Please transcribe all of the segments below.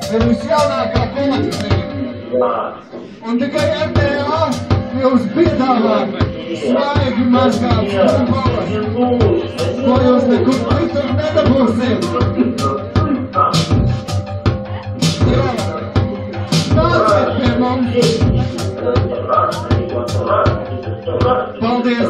Ir visjaunākā kolektīva. Un tikai MTA jūs piedāvāt svaigi mazgāts futbolas, ko jūs nekur citur nedabūsiet. Jā, nāciet pie mums. Paldies.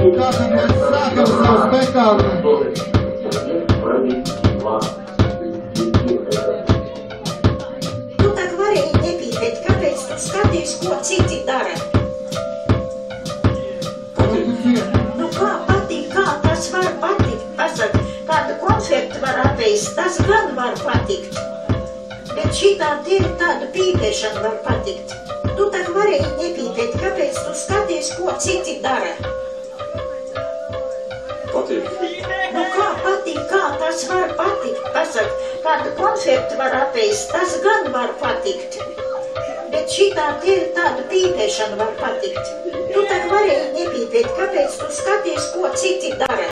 Tātad mēs sākam savu spektākli. Tu tak varēji nepīpēt, kāpēc tu skaties, ko citi dara? Nu kā patīk, kā tas var patikt? Pasaka, kādu konfektu var apēst, tas gan var patikt. Bet šitā tev tāda pīpēšana var patikt. Tu tak varēji nepīpēt, kāpēc tu skaties, ko citi dara? Patīk. Nu kā patīk, kā tas var patikt? Pasaka, kādu konfektu var apēst, tas gan var patikt. Bet šitā tev tāda pīpēšana var patikt. Tu tak varēji nepīpēt, kāpēc tu skaties, ko citi dara?